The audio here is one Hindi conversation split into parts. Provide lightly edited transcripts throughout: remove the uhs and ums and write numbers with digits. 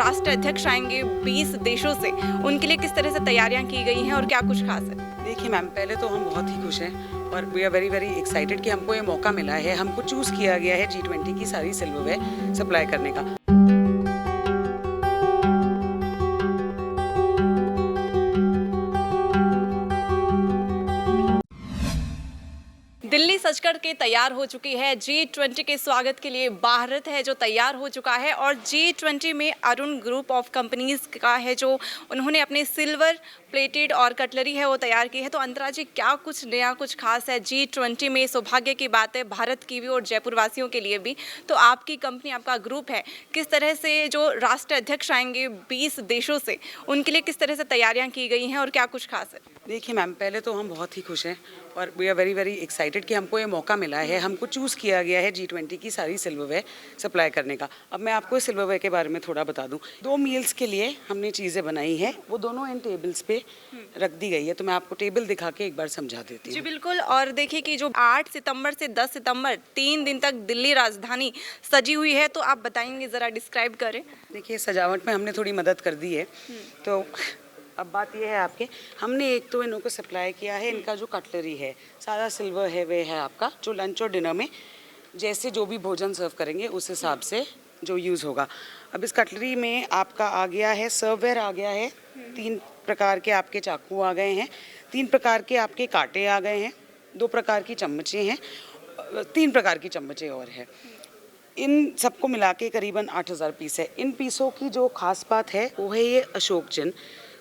राष्ट्र अध्यक्ष आएंगे 20 देशों से, उनके लिए किस तरह से तैयारियां की गई हैं और क्या कुछ खास है? देखिए मैम, पहले तो हम बहुत ही खुश हैं और we are very very excited कि हमको ये मौका मिला है, हमको चूज़ किया गया है G20 की सारी सिल्वरवेयर सप्लाई करने का। दिल्ली सज कर के तैयार हो चुकी है। G20 के स्वागत के लिए भारत है जो तैयार हो चुका है और G20 में अरुण ग्रुप ऑफ कंपनीज का है जो उन्होंने अपने सिल्वर प्लेटेड और कटलरी है वो तैयार की है। तो अंतरा जी, क्या कुछ नया कुछ खास है G20 में? सौभाग्य की बात है भारत की भी और जयपुर वासियों के लिए भी। तो आपकी कंपनी, आपका ग्रुप है, किस तरह से जो राष्ट्र अध्यक्ष आएंगे 20 देशों से, उनके लिए किस तरह से तैयारियां की गई हैं और क्या कुछ खास है? देखिए मैम, पहले तो हम बहुत ही खुश हैं और we are very very excited कि हमको ये मौका मिला है, हमको चूज़ किया गया है G20 की सारी सिल्वरवेयर सप्लाई करने का। अब मैं आपको इस सिल्वरवेयर के बारे में थोड़ा बता दूं। 2 मील्स के लिए हमने चीज़ें बनाई हैं, वो दोनों इन टेबल्स पे रख दी गई है। तो मैं आपको टेबल दिखा के एक बार समझा देती हूँ। जी बिल्कुल। और देखिए कि जो 8 सितंबर से 10 सितंबर 3 दिन तक दिल्ली राजधानी सजी हुई है, तो आप बताएंगे, ज़रा डिस्क्राइब करें। देखिए, सजावट में हमने थोड़ी मदद कर दी है। तो अब बात यह है आपके, हमने एक तो इनको सप्लाई किया है, इनका जो कटलरी है सारा सिल्वर है, वे है आपका जो लंच और डिनर में जैसे जो भी भोजन सर्व करेंगे उस हिसाब से जो यूज़ होगा। अब इस कटलरी में आपका आ गया है सर्ववेयर, आ गया है 3 प्रकार के आपके चाकू आ गए हैं, 3 प्रकार के आपके कांटे आ गए हैं, 2 प्रकार की चम्मचें हैं, 3 प्रकार की चम्मचें और है। इन सबको मिला के करीबन 8000 पीस है। इन पीसों की जो खास बात है वो है ये अशोक चिन्ह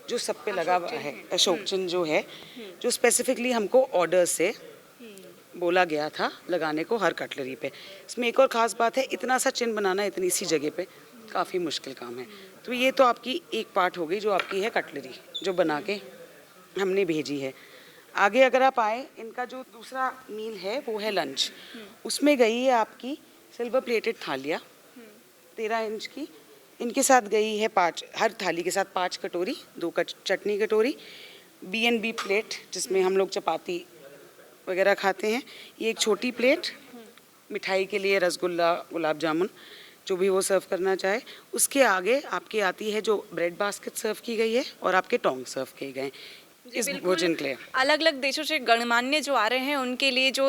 जो सब पे लगा हुआ है। अशोक चिन्ह जो है, जो स्पेसिफिकली हमको ऑर्डर से बोला गया था लगाने को हर कटलरी पे। इसमें एक और ख़ास बात है, इतना सा चिन्ह बनाना इतनी सी जगह पे काफ़ी मुश्किल काम है। तो ये तो आपकी एक पार्ट हो गई जो आपकी है कटलरी, जो बना के हमने भेजी है। आगे अगर आप आए, इनका जो दूसरा मील है वो है लंच। उसमें गई है आपकी सिल्वर प्लेटेड थालियाँ 13 इंच की। इनके साथ गई है 5, हर थाली के साथ 5 कटोरी, 2 चटनी कटोरी, B&B प्लेट जिसमें हम लोग चपाती वगैरह खाते हैं। ये एक छोटी प्लेट मिठाई के लिए, रसगुल्ला, गुलाब जामुन जो भी वो सर्व करना चाहे। उसके आगे आपकी आती है जो ब्रेड बास्केट सर्व की गई है और आपके टोंग सर्व किए गए इस भोजन के लिए। अलग अलग देशों से गणमान्य जो आ रहे हैं उनके लिए जो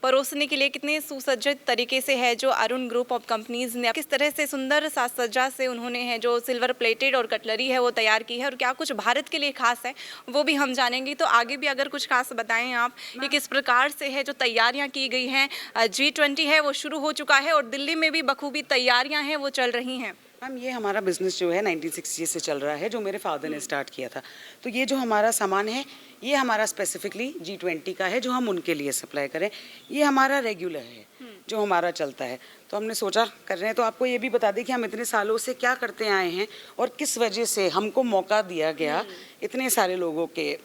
परोसने के लिए कितने सुसज्जित तरीके से है जो अरुण ग्रुप ऑफ कंपनीज ने किस तरह से सुंदर साज सज्जा से उन्होंने है जो सिल्वर प्लेटेड और कटलरी है वो तैयार की है और क्या कुछ भारत के लिए खास है वो भी हम जानेंगे। तो आगे भी अगर कुछ खास बताएं आप, ये किस प्रकार से है जो तैयारियाँ की गई हैं। G20 है वो शुरू हो चुका है और दिल्ली में भी बखूबी तैयारियाँ हैं वो चल रही हैं। मैम, ये हमारा बिज़नेस जो है 1960 से चल रहा है, जो मेरे फादर ने स्टार्ट किया था। तो ये जो हमारा सामान है ये हमारा स्पेसिफिकली G20 का है जो हम उनके लिए सप्लाई करें। ये हमारा रेगुलर है जो हमारा चलता है। तो हमने सोचा कर रहे हैं, तो आपको ये भी बता दें कि हम इतने सालों से क्या करते आए हैं और किस वजह से हमको मौका दिया गया इतने सारे लोगों के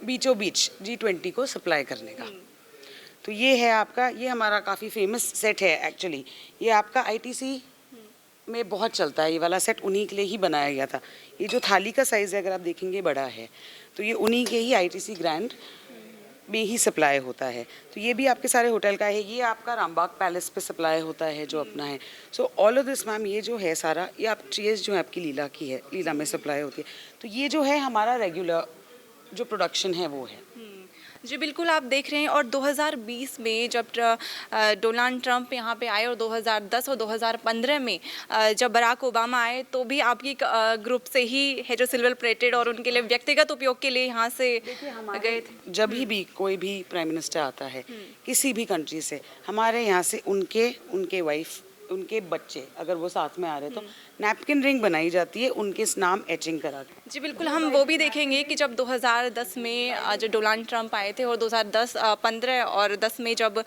बीचों बीच G20 को सप्लाई करने का। तो ये है आपका, ये हमारा काफ़ी फेमस सेट है एक्चुअली। ये आपका ITC में बहुत चलता है, ये वाला सेट उन्हीं के लिए ही बनाया गया था। ये जो थाली का साइज़ है अगर आप देखेंगे बड़ा है, तो ये उन्हीं के ही ITC ग्रैंड में ही सप्लाई होता है। तो ये भी आपके सारे होटल का है। ये आपका रामबाग पैलेस पे सप्लाई होता है जो अपना है। So all of this ma'am, ये जो है सारा, ये आप चीज़ जो है आपकी लीला की है, लीला में सप्लाई होती है। तो ये जो है हमारा रेगुलर जो प्रोडक्शन है वो है। जी बिल्कुल, आप देख रहे हैं। और 2020 में जब डोनाल्ड ट्रंप यहाँ पे आए और 2010 और 2015 में जब बराक ओबामा आए तो भी आपकी ग्रुप से ही है जो सिल्वर प्लेटेड और उनके लिए व्यक्तिगत उपयोग के लिए यहाँ से गए थे। जब भी कोई भी प्राइम मिनिस्टर आता है किसी भी कंट्री से, हमारे यहाँ से उनके वाइफ, उनके बच्चे अगर वो साथ में आ रहे तो नैपकिन रिंग बनाई जाती है उनके नाम एचिंग करा के। जी बिल्कुल, हम वो भी देखेंगे कि जब 2010 में जो डोनाल्ड ट्रंप आए थे और 2010, 15 और 10 में जब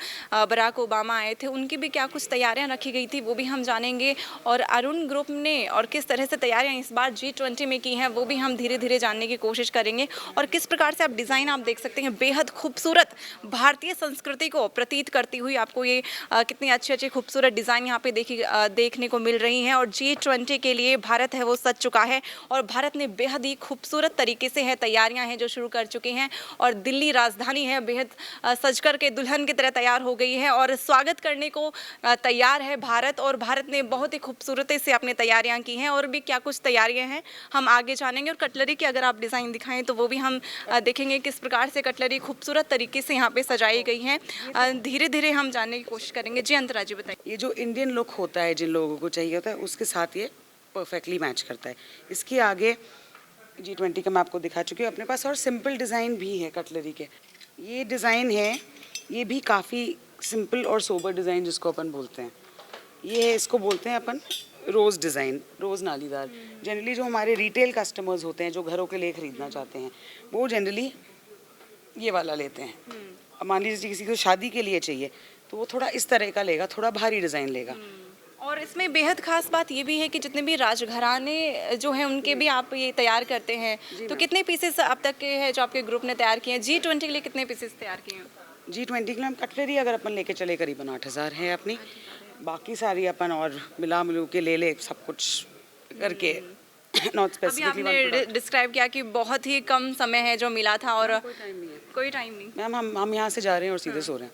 बराक ओबामा आए थे, उनकी भी क्या कुछ तैयारियां रखी गई थी वो भी हम जानेंगे। और अरुण ग्रुप ने और किस तरह से तैयारियां इस बार G20 में की हैं वो भी हम धीरे धीरे जानने की कोशिश करेंगे। और किस प्रकार से आप डिज़ाइन आप देख सकते हैं, बेहद खूबसूरत भारतीय संस्कृति को प्रतीत करती हुई आपको ये कितनी अच्छी अच्छी खूबसूरत डिज़ाइन यहाँ पे देखने को मिल रही हैं। और G20 के लिए भारत है वो सज चुका है और भारत ने बेहद बेहद ही खूबसूरत तरीके से है, तैयारियां हैं जो शुरू कर चुके हैं और दिल्ली राजधानी है बेहद सज कर के दुल्हन की तरह तैयार हो गई है और स्वागत करने को तैयार है भारत। और भारत ने बहुत ही खूबसूरती से अपनी तैयारियां की हैं और भी क्या कुछ तैयारियां हैं हम आगे जानेंगे। और कटलरी की अगर आप डिज़ाइन दिखाएं तो वो भी हम देखेंगे किस प्रकार से कटलरी खूबसूरत तरीके से यहाँ पे सजाई गई है। धीरे धीरे हम जानने की कोशिश करेंगे। जी अंतरा जी बताइए। ये जो इंडियन लुक होता है जिन लोगों को चाहिए होता है उसके साथ ये परफेक्टली मैच करता है। इसके आगे G20 का मैं आपको दिखा चुकी हूँ अपने पास, और सिंपल डिज़ाइन भी है कटलरी के। ये डिज़ाइन है, ये भी काफ़ी सिंपल और सोबर डिज़ाइन जिसको अपन बोलते हैं। ये है, इसको बोलते हैं अपन रोज़ डिज़ाइन, रोज़ नालीदार। जनरली जो हमारे रिटेल कस्टमर्स होते हैं जो घरों के लिए ख़रीदना चाहते हैं वो जनरली ये वाला लेते हैं। अब मान लीजिए किसी को शादी के लिए चाहिए तो वो थोड़ा इस तरह का लेगा, थोड़ा भारी डिज़ाइन लेगा। और इसमें बेहद खास बात ये भी है कि जितने भी राजघराने जो हैं उनके भी आप ये तैयार करते हैं, तो कितने पीसेस अब तक के हैं जो आपके ग्रुप ने तैयार किए हैं? G20 के लिए कितने पीसेस तैयार किए हैं? G20 के लिए हम कटलरी अगर अपन लेके चले करीबन 8,000 है अपनी, बाकी सारी अपन और मिला मिलू के ले सब कुछ करके नॉट अभी स्पेसिफिकली। आपने डिस्क्राइब किया कि बहुत ही कम समय है जो मिला था और कोई टाइम नहीं। मैम हम यहाँ से जा रहे हैं और सीधे सो रहे हैं।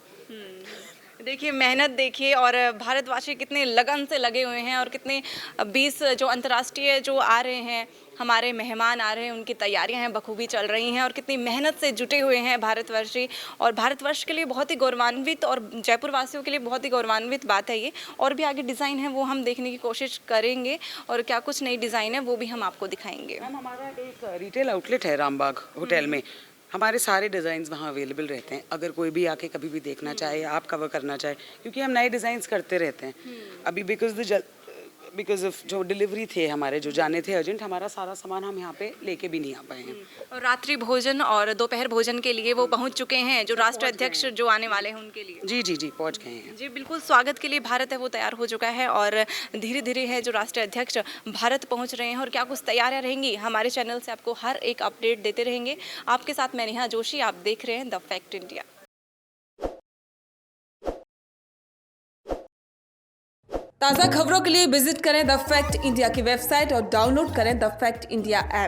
देखिए मेहनत देखिए और भारतवासी कितने लगन से लगे हुए हैं और कितने 20 जो अंतर्राष्ट्रीय जो आ रहे हैं हमारे मेहमान आ रहे हैं उनकी तैयारियां हैं बखूबी चल रही हैं और कितनी मेहनत से जुटे हुए हैं भारतवर्षी। और भारतवर्ष के लिए बहुत ही गौरवान्वित और जयपुर वासियों के लिए बहुत ही गौरवान्वित बात है ये। और भी आगे डिज़ाइन है वो हम देखने की कोशिश करेंगे और क्या कुछ नई डिज़ाइन है वो भी हम आपको दिखाएंगे। मैम हमारा एक रिटेल आउटलेट है रामबाग होटल में, हमारे सारे डिज़ाइंस वहाँ अवेलेबल रहते हैं। अगर कोई भी आके कभी भी देखना चाहे, आप कवर करना चाहे, क्योंकि हम नए डिज़ाइंस करते रहते हैं। अभी बिकॉज ऑफ जो डिलीवरी थे हमारे जो जाने थे अर्जेंट, हमारा सारा सामान हम यहाँ पे लेके भी नहीं आ पाए हैं। और रात्रि भोजन और दोपहर भोजन के लिए वो पहुँच चुके हैं जो राष्ट्र अध्यक्ष जो आने वाले हैं उनके लिए। जी पहुँच गए हैं। जी बिल्कुल, स्वागत के लिए भारत है वो तैयार हो चुका है और धीरे धीरे है जो राष्ट्रीय अध्यक्ष भारत पहुंच रहे हैं और क्या कुछ तैयारियां रहेंगी हमारे चैनल से आपको हर एक अपडेट देते रहेंगे। आपके साथ मैं नेहा जोशी, आप देख रहे हैं द फैक्ट इंडिया। ताज़ा खबरों के लिए विजिट करें द फैक्ट इंडिया की वेबसाइट और डाउनलोड करें द फैक्ट इंडिया ऐप।